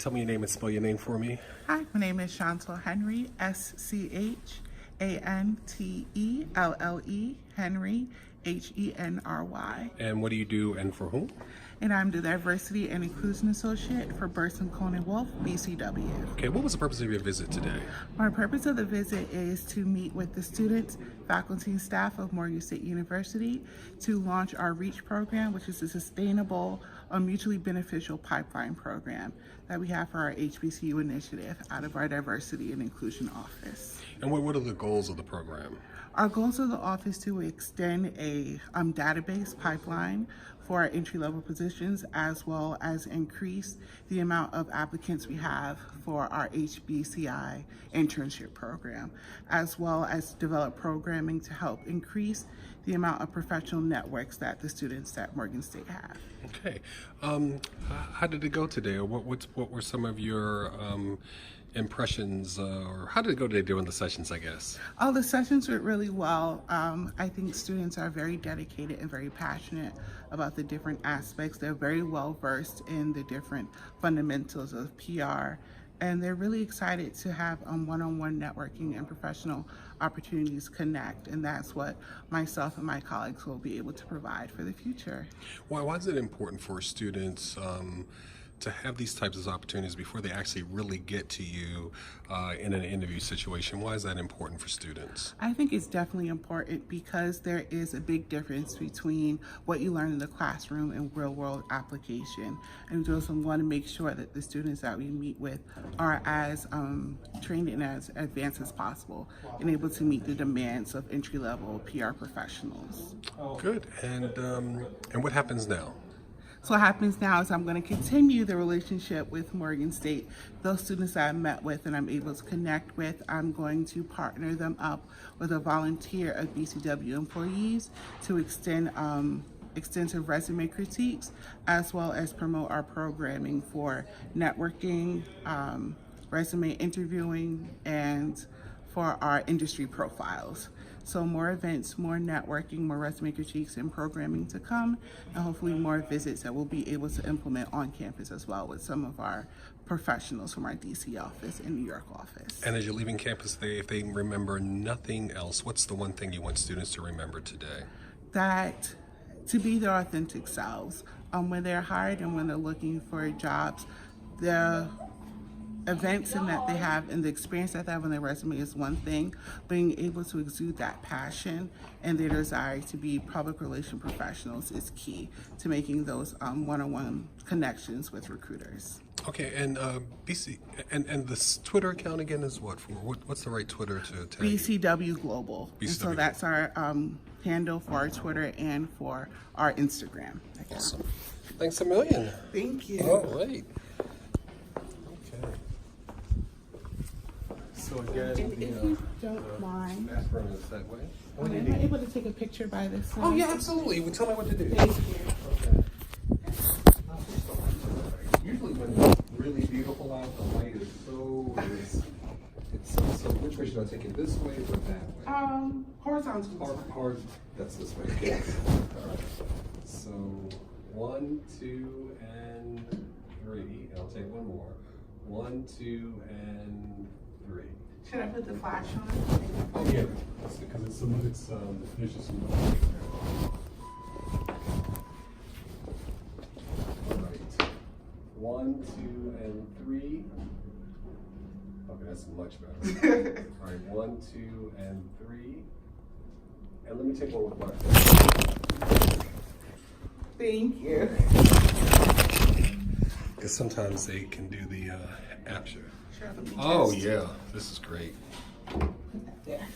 tell me your name and spell your name for me? Hi, my name is Chantel Henry, SCHANTELLE, Henry, HENRY. And what do you do and for whom? And I'm the Diversity and Inclusion Associate for Burson Cohen Wolf, BCW. Okay, what was the purpose of your visit today? My purpose of the visit is to meet with the students, faculty, and staff of Morgan State University to launch our REACH program, which is a sustainable, mutually beneficial pipeline program that we have for our HBCU initiative out of our Diversity and Inclusion Office. And what are the goals of the program? Our goals of the office to extend a database pipeline for our entry-level positions, as well as increase the amount of applicants we have for our HBCI internship program, as well as develop programming to help increase the amount of professional networks that the students at Morgan State have. Okay, how did it go today, or what were some of your impressions, or how did it go today during the sessions, I guess? Oh, the sessions went really well. I think students are very dedicated and very passionate about the different aspects. They're very well versed in the different fundamentals of PR, and they're really excited to have one-on-one networking and professional opportunities connect, and that's what myself and my colleagues will be able to provide for the future. Why is it important for students to have these types of opportunities before they actually really get to you in an interview situation? Why is that important for students? I think it's definitely important because there is a big difference between what you learn in the classroom and real-world application. And we just want to make sure that the students that we meet with are as trained and as advanced as possible and able to meet the demands of entry-level PR professionals. Good. And what happens now? So what happens now is I'm going to continue the relationship with Morgan State. Those students that I met with and I'm able to connect with, I'm going to partner them up with a volunteer of BCW employees to extend extensive resume critiques, as well as promote our programming for networking, resume interviewing, and for our industry profiles. So more events, more networking, more resume critiques and programming to come, and hopefully more visits that we'll be able to implement on campus as well with some of our professionals from our DC office and New York office. And as you're leaving campus, if they remember nothing else, what's the one thing you want students to remember today? That to be their authentic selves. When they're hired and when they're looking for jobs, the events and that they have and the experience that they have on their resume is one thing. Being able to exude that passion and their desire to be public relation professionals is key to making those one-on-one connections with recruiters. Okay, and BC and this Twitter account again is what for? What's the right Twitter to tag? BCW Global. BCW. And so that's our handle for our Twitter and for our Instagram. Awesome. Thanks a million. Thank you. All right. Okay. So again, If you don't mind, bathroom is that way. am I able to take a picture by this side? Oh yeah, absolutely. Well, tell me what to do. Thank you. Okay. Usually when it's really beautiful out, the light is so which way should I take it? This way or that way? Horizontal. Hard, that's this way. Yes. All right. So 1, 2, and 3. And I'll take one more. 1, 2, and 3. Should I put the flash on? Oh yeah, because it's there's just some. All right. 1, 2, and 3. Okay, that's much better. All right, 1, 2, and 3. And let me take one with my phone. Thank you. Because sometimes they can do the capture. Sure, let me Oh just yeah, this is great. put that there.